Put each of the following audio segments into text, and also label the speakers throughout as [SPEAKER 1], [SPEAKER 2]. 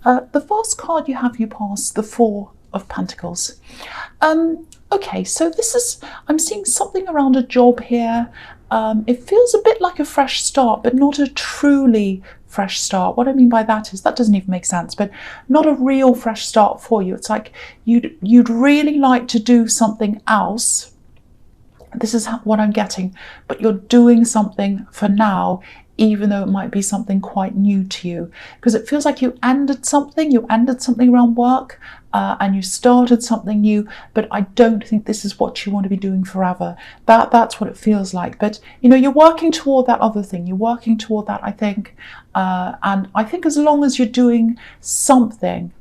[SPEAKER 1] The first card you have, you pass the Four of Pentacles. Okay, so I'm seeing something around a job here. It feels a bit like a fresh start, but not a truly fresh start. What I mean by that is, that doesn't even make sense, but not a real fresh start for you. It's like you'd really like to do something else. This is what I'm getting, but you're doing something for now, even though it might be something quite new to you, because it feels like you ended something around work, and you started something new, but I don't think this is what you want to be doing forever. That's what it feels like. But you're working toward that other thing, you're working toward that, I think, and I think as long as you're doing something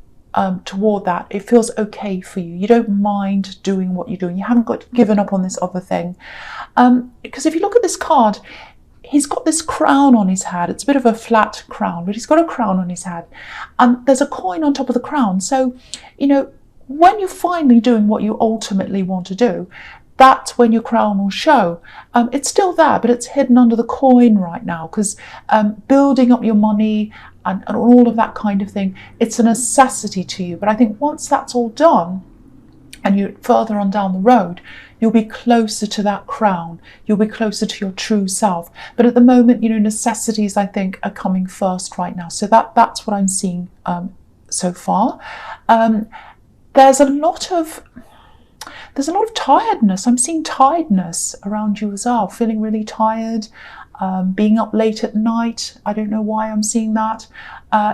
[SPEAKER 1] toward that, it feels okay for you. You don't mind doing what you're doing. You haven't got given up on this other thing, because if you look at this card, he's got this crown on his head. It's a bit of a flat crown, but he's got a crown on his head, and there's a coin on top of the crown. So when you're finally doing what you ultimately want to do, that's when your crown will show. It's still there, but it's hidden under the coin right now, because building up your money and all of that kind of thing, it's a necessity to you. But I think once that's all done, and you're further on down the road, you'll be closer to that crown. You'll be closer to your true self. But at the moment, necessities, I think, are coming first right now. So that's what I'm seeing so far. There's a lot of tiredness. I'm seeing tiredness around you as well, feeling really tired, being up late at night. I don't know why I'm seeing that.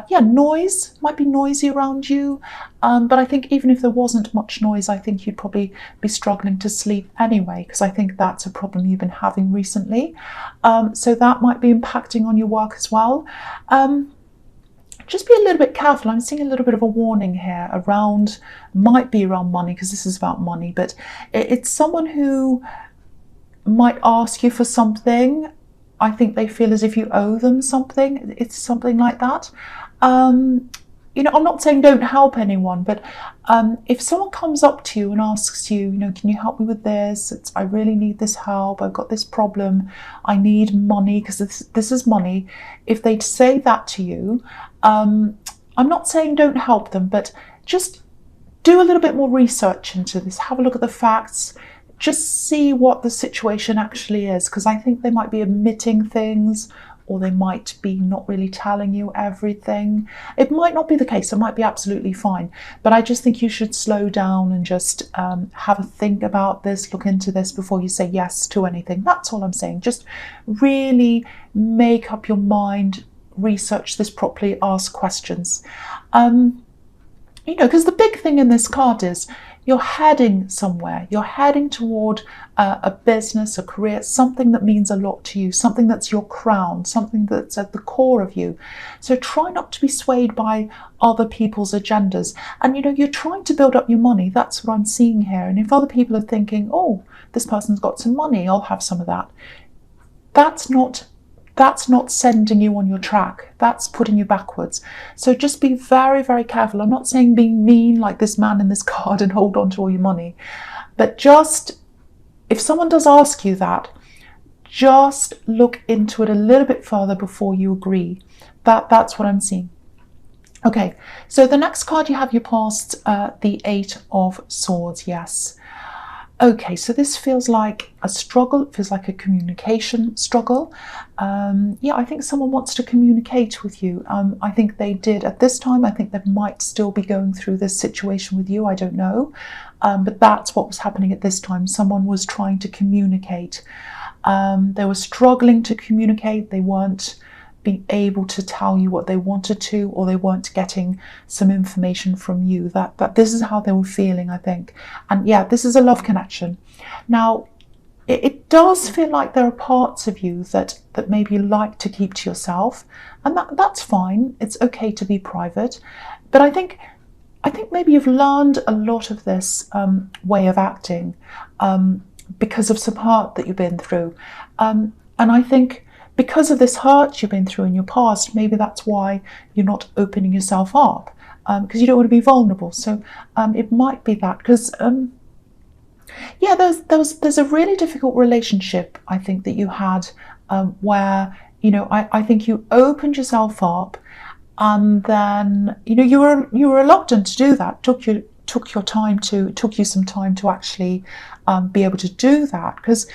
[SPEAKER 1] Noise, might be noisy around you, but I think even if there wasn't much noise, I think you'd probably be struggling to sleep anyway, because I think that's a problem you've been having recently. So that might be impacting on your work as well. Just be a little bit careful. I'm seeing a little bit of a warning here might be around money, because this is about money, but it's someone who might ask you for something. I think they feel as if you owe them something. It's something like that. I'm not saying don't help anyone, but if someone comes up to you and asks you, can you help me with this? I really need this help. I've got this problem. I need money, because this is money. If they'd say that to you, I'm not saying don't help them, but just do a little bit more research into this. Have a look at the facts. Just see what the situation actually is, because I think they might be omitting things, or they might be not really telling you everything. It might not be the case. It might be absolutely fine. But I just think you should slow down and just have a think about this, look into this before you say yes to anything. That's all I'm saying. Just really make up your mind, research this properly, ask questions. Because the big thing in this card is you're heading somewhere. You're heading toward a business, a career, something that means a lot to you, something that's your crown, something that's at the core of you. So try not to be swayed by other people's agendas. And you're trying to build up your money. That's what I'm seeing here. And if other people are thinking, oh, this person's got some money, I'll have some of that, that's not sending you on your track. That's putting you backwards. So just be very, very careful. I'm not saying being mean like this man in this card and hold on to all your money, but just, if someone does ask you that, just look into it a little bit further before you agree. That's what I'm seeing. Okay, so the next card you have, you passed the Eight of Swords. Yes. Okay, so this feels like a struggle. It feels like a communication struggle. I think someone wants to communicate with you. I think they did at this time. I think they might still be going through this situation with you. I don't know. But that's what was happening at this time. Someone was trying to communicate. They were struggling to communicate. They weren't being able to tell you what they wanted to, or they weren't getting some information from you. That this is how they were feeling, I think. And yeah, this is a love connection. Now, it does feel like there are parts of you that maybe you like to keep to yourself, and that's fine. It's okay to be private. But I think maybe you've learned a lot of this way of acting because of some hurt that you've been through. And I think because of this hurt you've been through in your past, maybe that's why you're not opening yourself up, because you don't want to be vulnerable. So it might be that, because there's a really difficult relationship, I think, that you had where I think you opened yourself up, and then you were reluctant to do that. Took you some time to actually be able to do that, because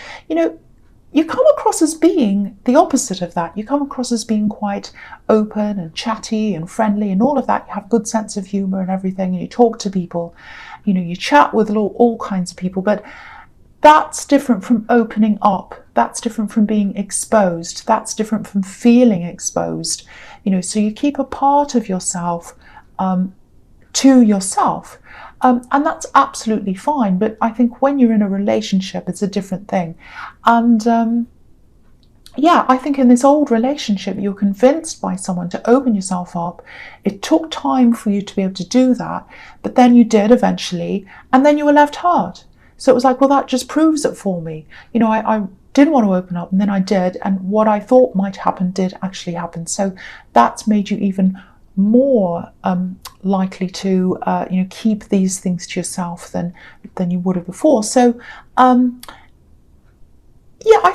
[SPEAKER 1] you come across as being the opposite of that. You come across as being quite open and chatty and friendly and all of that. You have a good sense of humour and everything, and you talk to people, you chat with all kinds of people, but that's different from opening up. That's different from being exposed. That's different from feeling exposed. So you keep a part of yourself to yourself. And that's absolutely fine. But I think when you're in a relationship, it's a different thing. And I think in this old relationship, you were convinced by someone to open yourself up. It took time for you to be able to do that, but then you did eventually, and then you were left hurt. So it was like, well, that just proves it for me. I didn't want to open up, and then I did, and what I thought might happen did actually happen. So that's made you even more likely to keep these things to yourself than you would have before. So I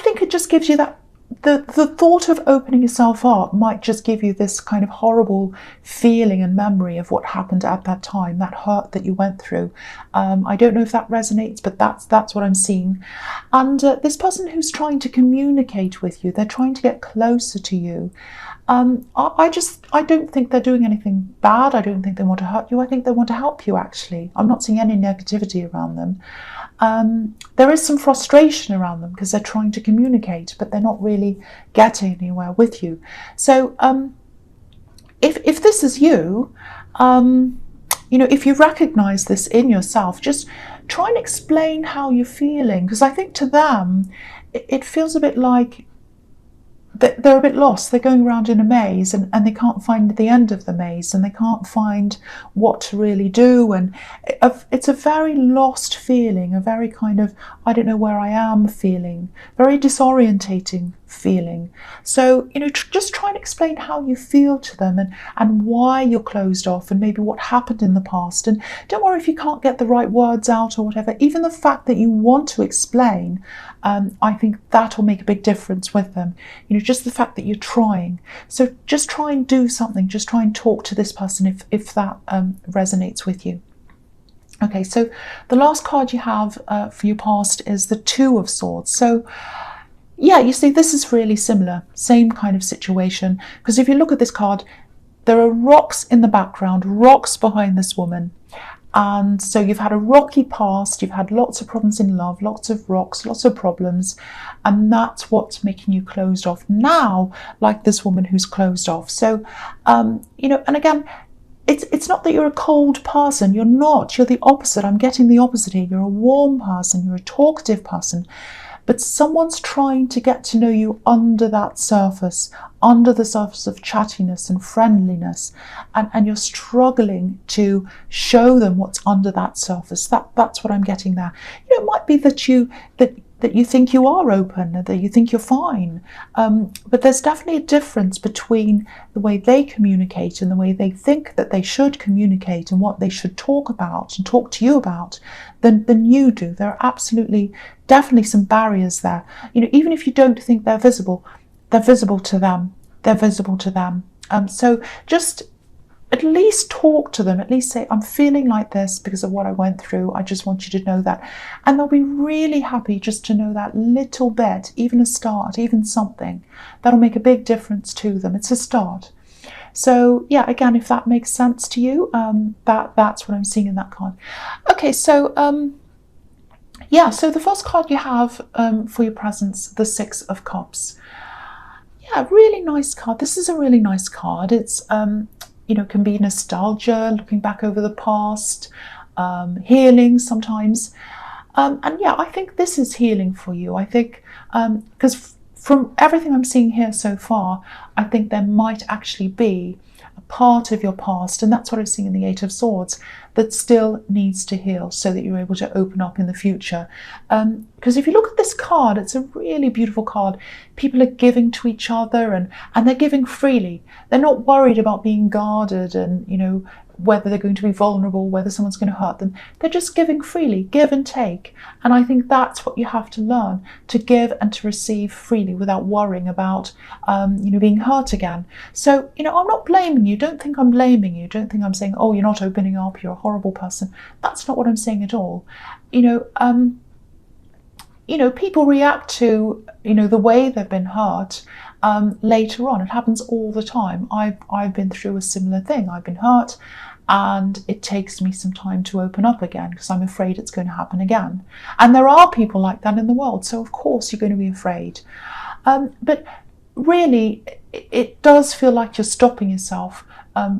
[SPEAKER 1] think it just gives you that the thought of opening yourself up might just give you this kind of horrible feeling and memory of what happened at that time, that hurt that you went through. I don't know if that resonates, but that's what I'm seeing. And this person who's trying to communicate with you, they're trying to get closer to you. I don't think they're doing anything bad. I don't think they want to hurt you. I think they want to help you, actually. I'm not seeing any negativity around them. There is some frustration around them because they're trying to communicate, but they're not really getting anywhere with you. So if this is you, if you recognize this in yourself, just try and explain how you're feeling, because I think to them it feels a bit like they're a bit lost. They're going around in a maze, and they can't find the end of the maze, and they can't find what to really do. And it's a very lost feeling, a very kind of, I don't know where I am feeling, very disorientating feeling. So, just try and explain how you feel to them, and why you're closed off, and maybe what happened in the past. And don't worry if you can't get the right words out or whatever. Even the fact that you want to explain, I think that'll make a big difference with them. Just the fact that you're trying. So just try and do something. Just try and talk to this person if that resonates with you. Okay, so the last card you have for your past is the Two of Swords. So yeah, you see, this is really similar, same kind of situation. Because if you look at this card, there are rocks in the background, rocks behind this woman. And so you've had a rocky past, you've had lots of problems in love, lots of rocks, lots of problems, and that's what's making you closed off now, like this woman who's closed off. So, and again, it's not that you're a cold person. You're not. You're the opposite. I'm getting the opposite here. You're a warm person. You're a talkative person. But someone's trying to get to know you under that surface, under the surface of chattiness and friendliness, and you're struggling to show them what's under that surface. That's what I'm getting there. It might be that you think you are open, that you think you're fine, but there's definitely a difference between the way they communicate and the way they think that they should communicate and what they should talk about and talk to you about than you do. There are definitely some barriers there. Even if you don't think they're visible to them. They're visible to them. So just at least talk to them, at least say, I'm feeling like this because of what I went through. I just want you to know that. And they'll be really happy just to know that little bit, even a start, even something. That'll make a big difference to them. It's a start. So yeah, again, if that makes sense to you, that's what I'm seeing in that card. Okay, so so the first card you have for your presence, the Six of Cups. Yeah, really nice card. This is a really nice card. It's can be nostalgia, looking back over the past, healing sometimes. And yeah, I think this is healing for you. I think, because from everything I'm seeing here so far, I think there might actually be a part of your past, and that's what I'm seeing in the Eight of Swords, that still needs to heal so that you're able to open up in the future. Because if you look at this card, it's a really beautiful card. People are giving to each other, and they're giving freely. They're not worried about being guarded and, whether they're going to be vulnerable, whether someone's going to hurt them. They're just giving freely, give and take. And I think that's what you have to learn, to give and to receive freely without worrying about, being hurt again. So, I'm not blaming you. Don't think I'm blaming you. Don't think I'm saying, oh, you're not opening up, you're a horrible person. That's not what I'm saying at all. People react to, the way they've been hurt later on. It happens all the time. I've been through a similar thing. I've been hurt, and it takes me some time to open up again because I'm afraid it's going to happen again. And there are people like that in the world, so of course you're going to be afraid. But really, it does feel like you're stopping yourself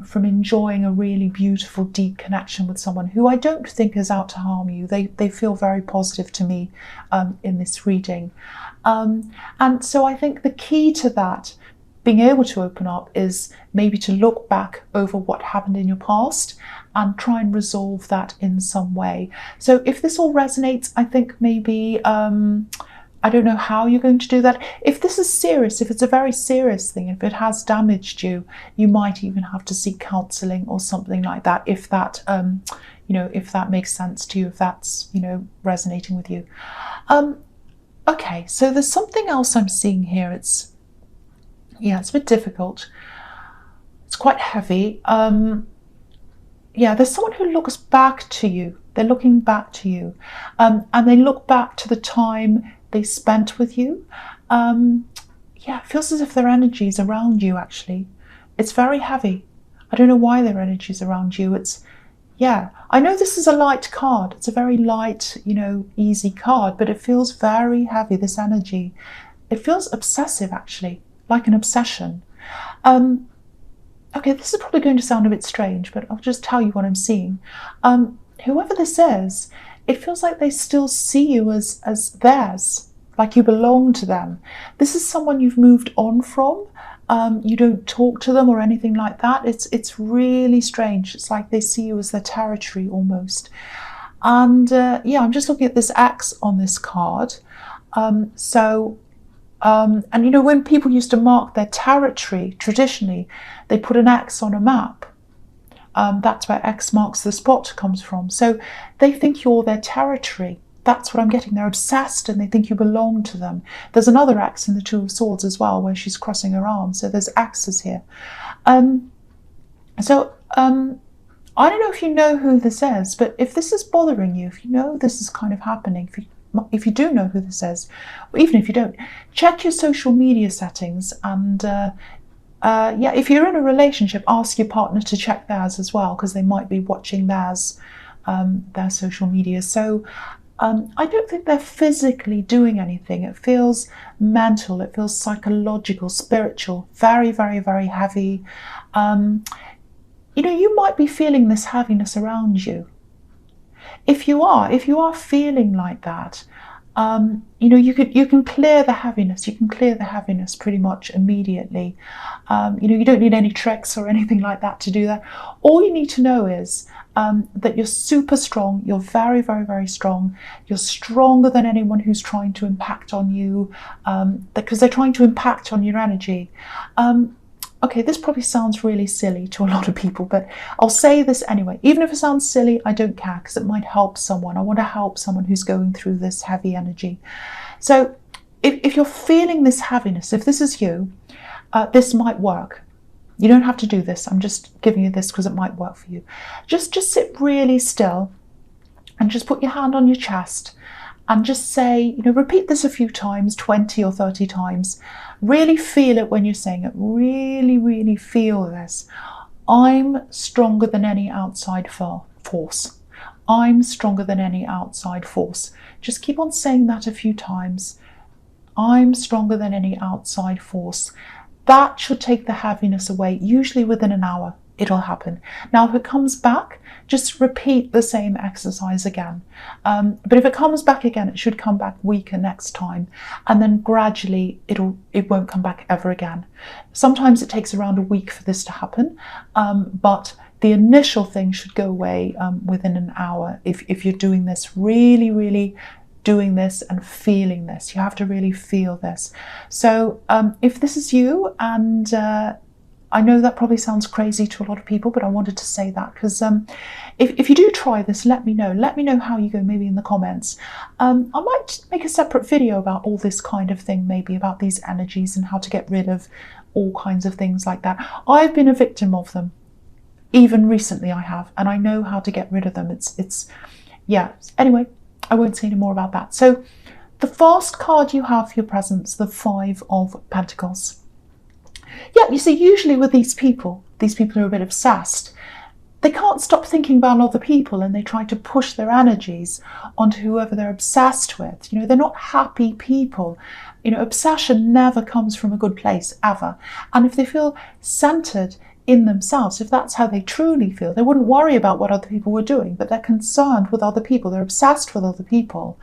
[SPEAKER 1] from enjoying a really beautiful, deep connection with someone who I don't think is out to harm you. They feel very positive to me in this reading. And so I think the key to that, being able to open up, is maybe to look back over what happened in your past and try and resolve that in some way. So if this all resonates, I think maybe, I don't know how you're going to do that. If this is serious, if it's a very serious thing, if it has damaged you, you might even have to seek counselling or something like that, if that, if that makes sense to you, if that's, resonating with you. Okay, so there's something else I'm seeing here. It's a bit difficult. It's quite heavy. There's someone who looks back to you. They're looking back to you, and they look back to the time they spent with you. It feels as if their energy is around you, actually. It's very heavy. I don't know why their energy is around you. I know this is a light card. It's a very light, easy card, but it feels very heavy, this energy. It feels obsessive, actually, like an obsession. Okay, this is probably going to sound a bit strange, but I'll just tell you what I'm seeing. Whoever this is, it feels like they still see you as theirs, like you belong to them. This is someone you've moved on from. You don't talk to them or anything like that. It's really strange. It's like they see you as their territory almost. And I'm just looking at this X on this card. And when people used to mark their territory, traditionally, they put an X on a map. That's where X marks the spot comes from. So they think you're their territory. That's what I'm getting. They're obsessed and they think you belong to them. There's another X in the Two of Swords as well, where she's crossing her arms. So there's X's here. I don't know if you know who this is, but if this is bothering you, if you know this is kind of happening, if you do know who this is, or even if you don't, check your social media settings and if you're in a relationship, ask your partner to check theirs as well, because they might be watching theirs, their social media. So I don't think they're physically doing anything. It feels mental, it feels psychological, spiritual, very, very, very heavy. You might be feeling this heaviness around you. If you are feeling like that, you can clear the heaviness. You can clear the heaviness pretty much immediately. You don't need any tricks or anything like that to do that. All you need to know is that you're super strong. You're very, very, very strong. You're stronger than anyone who's trying to impact on you, because they're trying to impact on your energy. Okay, this probably sounds really silly to a lot of people, but I'll say this anyway. Even if it sounds silly, I don't care, because it might help someone. I want to help someone who's going through this heavy energy. So if you're feeling this heaviness, if this is you, this might work. You don't have to do this. I'm just giving you this because it might work for you. Just sit really still and just put your hand on your chest and just say, repeat this a few times, 20 or 30 times. Really feel it when you're saying it. Really, really feel this. I'm stronger than any outside force. I'm stronger than any outside force. Just keep on saying that a few times. I'm stronger than any outside force. That should take the heaviness away. Usually within an hour, it'll happen. Now, if it comes back, just repeat the same exercise again. But if it comes back again, it should come back weaker next time. And then gradually, it won't come back ever again. Sometimes it takes around a week for this to happen, but the initial thing should go away within an hour. If you're doing this, really, really doing this and feeling this, you have to really feel this. So if this is you and I know that probably sounds crazy to a lot of people, but I wanted to say that because if you do try this, let me know. Let me know how you go, maybe in the comments. I might make a separate video about all this kind of thing, maybe about these energies and how to get rid of all kinds of things like that. I've been a victim of them. Even recently I have, and I know how to get rid of them. Yeah. Anyway, I won't say any more about that. So the first card you have for your presence, the Five of Pentacles. Yeah, you see, usually with these people who are a bit obsessed, they can't stop thinking about other people, and they try to push their energies onto whoever they're obsessed with. You know, they're not happy people. You know, obsession never comes from a good place, ever. And if they feel centered in themselves, if that's how they truly feel, they wouldn't worry about what other people were doing, but they're concerned with other people. They're obsessed with other people.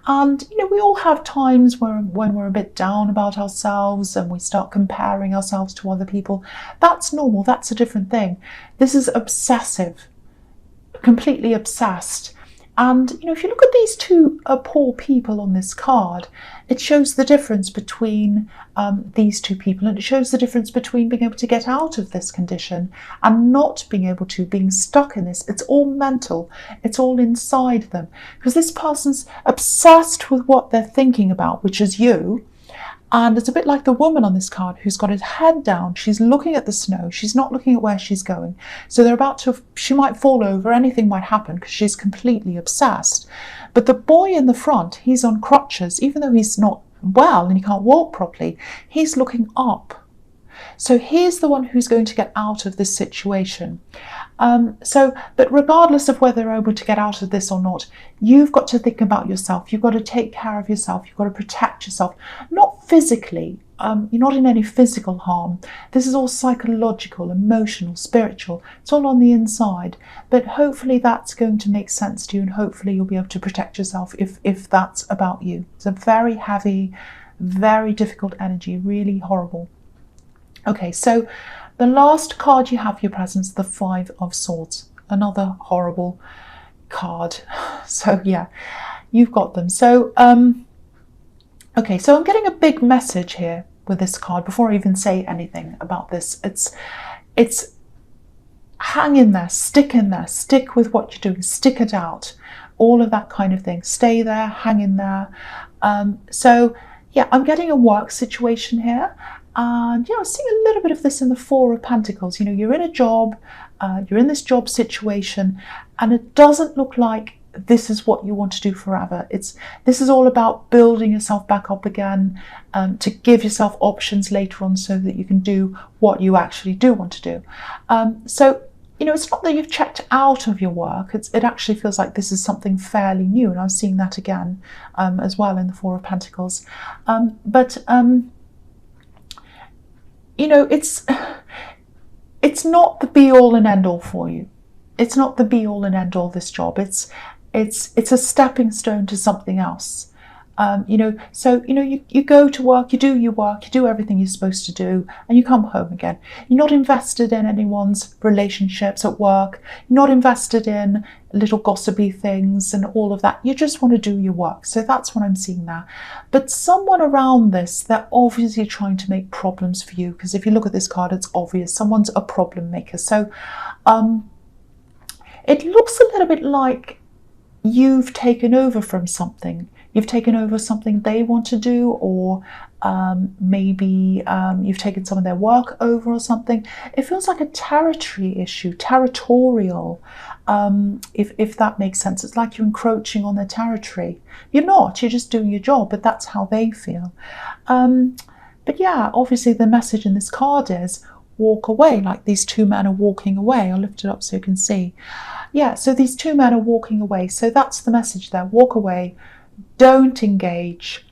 [SPEAKER 1] And, you know, we all have times when we're a bit down about ourselves and we start comparing ourselves to other people. That's normal. That's a different thing. This is obsessive, completely obsessed. And, you know, if you look at these two poor people on this card, it shows the difference between these two people, and it shows the difference between being able to get out of this condition and not being able to, being stuck in this. It's all mental. It's all inside them, because this person's obsessed with what they're thinking about, which is you. And it's a bit like the woman on this card who's got her head down. She's looking at the snow. She's not looking at where she's going. So they're about to, she might fall over. Anything might happen because she's completely obsessed. But the boy in the front, he's on crutches. Even though he's not well and he can't walk properly, he's looking up. So he's the one who's going to get out of this situation. But regardless of whether they're able to get out of this or not, you've got to think about yourself. You've got to take care of yourself. You've got to protect yourself. Not physically. You're not in any physical harm. This is all psychological, emotional, spiritual. It's all on the inside. But hopefully that's going to make sense to you, and hopefully you'll be able to protect yourself if that's about you. It's a very heavy, very difficult energy, really horrible. Okay, so the last card you have for your presence, the Five of Swords, another horrible card. So yeah, you've got them. So okay, so I'm getting a big message here with this card before I even say anything about this. It's hang in there, stick with what you're doing, stick it out, all of that kind of thing. Stay there, hang in there. So yeah, I'm getting a work situation here. And yeah, I'm seeing a little bit of this in the Four of Pentacles. You know, you're in a job, you're in this job situation, and it doesn't look like this is what you want to do forever. This is all about building yourself back up again, to give yourself options later on so that you can do what you actually do want to do. So, you know, it's not that you've checked out of your work. It actually feels like this is something fairly new, and I'm seeing that again as well in the Four of Pentacles. You know, it's not the be-all and end-all for you. It's not the be-all and end-all, this job. It's a stepping stone to something else. You know, so, you know, you go to work, you do your work, you do everything you're supposed to do, and you come home again. You're not invested in anyone's relationships at work. You're not invested in little gossipy things and all of that. You just want to do your work. So that's what I'm seeing there. But someone around this, they're obviously trying to make problems for you, because if you look at this card, it's obvious. Someone's a problem maker. So it looks a little bit like you've taken over from something. You've taken over something they want to do, or maybe you've taken some of their work over or something. It feels like a territory issue, territorial, if that makes sense. It's like you're encroaching on their territory. You're not, you're just doing your job, but that's how they feel. But yeah, obviously the message in this card is walk away, like these two men are walking away. I'll lift it up so you can see. Yeah, so these two men are walking away. So that's the message there, walk away. Don't engage.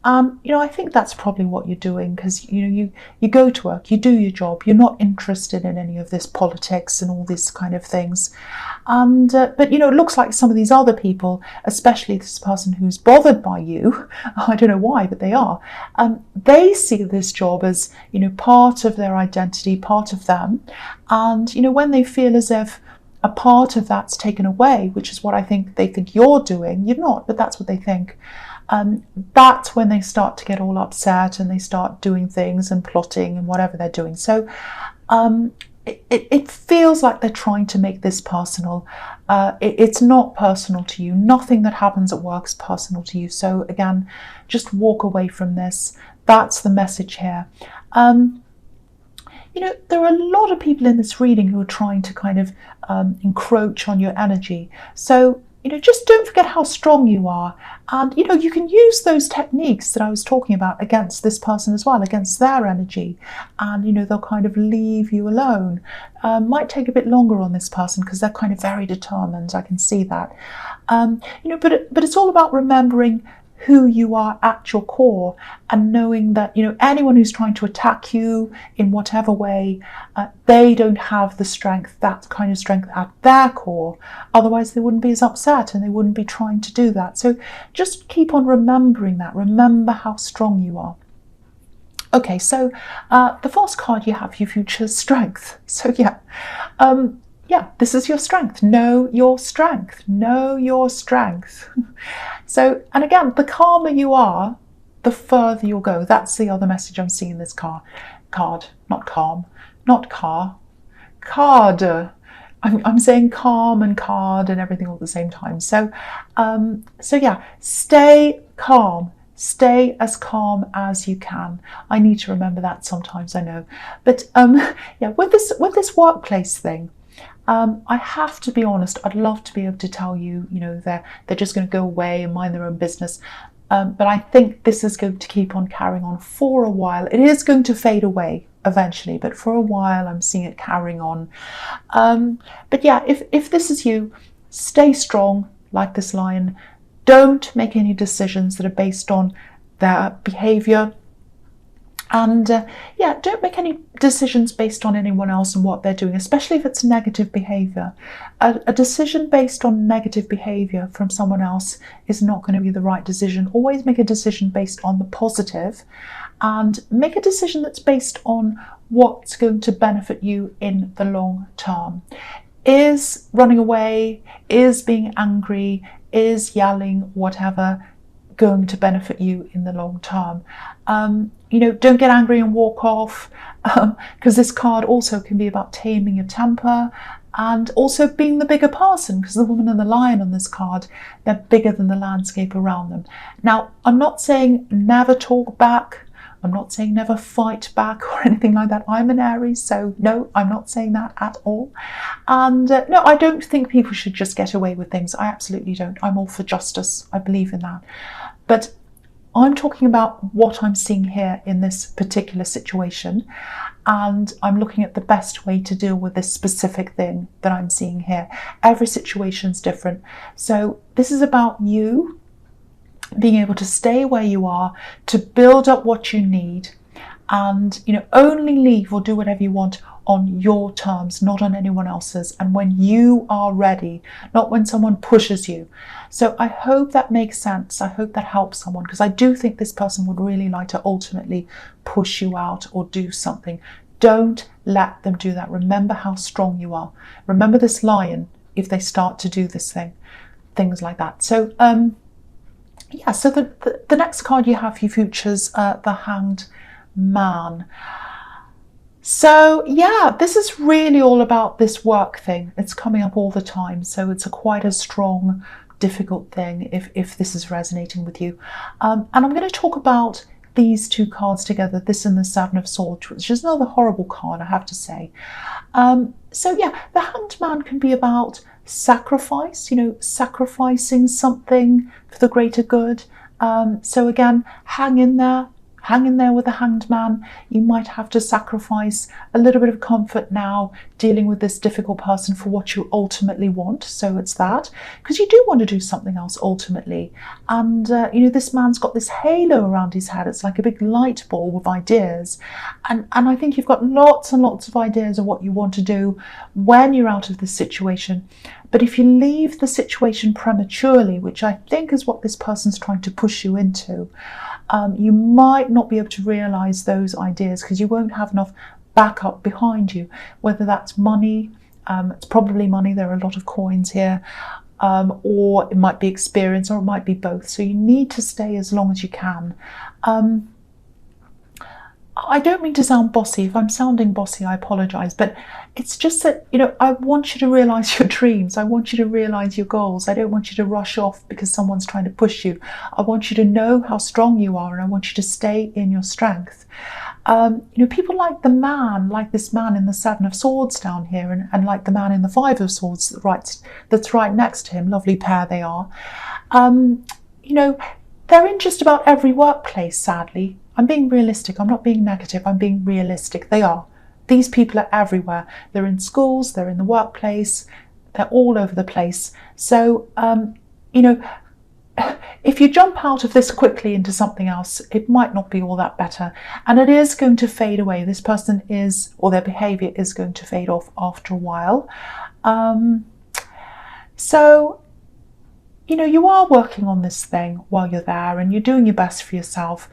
[SPEAKER 1] You know, I think that's probably what you're doing, because you know, you go to work, you do your job, you're not interested in any of this politics and all these kind of things. And but you know, it looks like some of these other people, especially this person who's bothered by you, I don't know why, but they are. They see this job as, you know, part of their identity, part of them. And you know, when they feel as if a part of that's taken away, which is what I think they think you're doing. You're not, but that's what they think. That's when they start to get all upset and they start doing things and plotting and whatever they're doing. So It feels like they're trying to make this personal. It's not personal to you. Nothing that happens at work is personal to you. So again, just walk away from this. That's the message here. There are a lot of people in this reading who are trying to kind of encroach on your energy. So, just don't forget how strong you are. And, you can use those techniques that I was talking about against this person as well, against their energy. And, they'll kind of leave you alone. Might take a bit longer on this person because they're kind of very determined. I can see that. But it's all about remembering who you are at your core, and knowing that anyone who's trying to attack you in whatever way, they don't have the strength, that kind of strength at their core. Otherwise they wouldn't be as upset and they wouldn't be trying to do that. So just keep on remembering that. Remember how strong you are. Okay, so the first card you have, your future strength. So this is your strength. Know your strength. Know your strength. So, and again, the calmer you are, the further you'll go. That's the other message I'm seeing in this card. Not calm, not car, card. I'm saying calm and card and everything all at the same time. So stay calm. Stay as calm as you can. I need to remember that sometimes, I know. But with this workplace thing, I have to be honest. I'd love to be able to tell you, they're just going to go away and mind their own business. But I think this is going to keep on carrying on for a while. It is going to fade away eventually, but for a while I'm seeing it carrying on. But yeah, if this is you, stay strong like this lion. Don't make any decisions that are based on their behavior. And don't make any decisions based on anyone else and what they're doing, especially if it's negative behavior. A decision based on negative behavior from someone else is not going to be the right decision. Always make a decision based on the positive, and make a decision that's based on what's going to benefit you in the long term. Is running away, is being angry, is yelling, whatever, going to benefit you in the long term? Don't get angry and walk off, because this card also can be about taming your temper and also being the bigger person, because the woman and the lion on this card, they're bigger than the landscape around them. Now, I'm not saying never talk back. I'm not saying never fight back or anything like that. I'm an Aries, so no, I'm not saying that at all. And no, I don't think people should just get away with things. I absolutely don't. I'm all for justice. I believe in that. But I'm talking about what I'm seeing here in this particular situation, and I'm looking at the best way to deal with this specific thing that I'm seeing here. Every situation's different. So this is about you being able to stay where you are, to build up what you need, and only leave or do whatever you want on your terms, not on anyone else's, and when you are ready, not when someone pushes you. So I hope that makes sense. I hope that helps someone, because I do think this person would really like to ultimately push you out or do something. Don't let them do that. Remember how strong you are. Remember this lion if they start to do this thing, things like that. So so the next card you have, your futures, the Hanged Man. So this is really all about this work thing. It's coming up all the time, so it's quite a strong, difficult thing if this is resonating with you. And I'm going to talk about these two cards together, this and the Seven of Swords, which is another horrible card, I have to say. The Hanged Man can be about sacrifice, sacrificing something for the greater good. So again, hang in there with the Hanged Man. You might have to sacrifice a little bit of comfort now dealing with this difficult person for what you ultimately want. So it's that, because you do want to do something else ultimately. And this man's got this halo around his head. It's like a big light bulb of ideas, and I think you've got lots and lots of ideas of what you want to do when you're out of this situation. But if you leave the situation prematurely, which I think is what this person's trying to push you into, you might not be able to realise those ideas because you won't have enough backup behind you, whether that's money, it's probably money, there are a lot of coins here, or it might be experience, or it might be both. So you need to stay as long as you can. I don't mean to sound bossy. If I'm sounding bossy, I apologize. But it's just that, I want you to realize your dreams. I want you to realize your goals. I don't want you to rush off because someone's trying to push you. I want you to know how strong you are, and I want you to stay in your strength. People like this man in the Seven of Swords down here, and like the man in the Five of Swords that's right next to him. Lovely pair they are. They're in just about every workplace, sadly. I'm being realistic. I'm not being negative. I'm being realistic. They are. These people are everywhere. They're in schools. They're in the workplace. They're all over the place. So, if you jump out of this quickly into something else, it might not be all that better. And it is going to fade away. This person is, or their behavior is going to fade off after a while. You are working on this thing while you're there, and you're doing your best for yourself,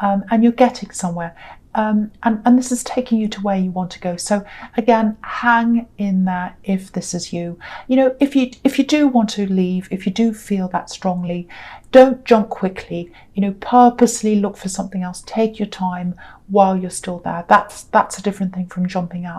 [SPEAKER 1] and you're getting somewhere. And this is taking you to where you want to go. So again, hang in there if this is you. If you do want to leave, if you do feel that strongly, don't jump quickly. Purposely look for something else. Take your time while you're still there. That's a different thing from jumping out.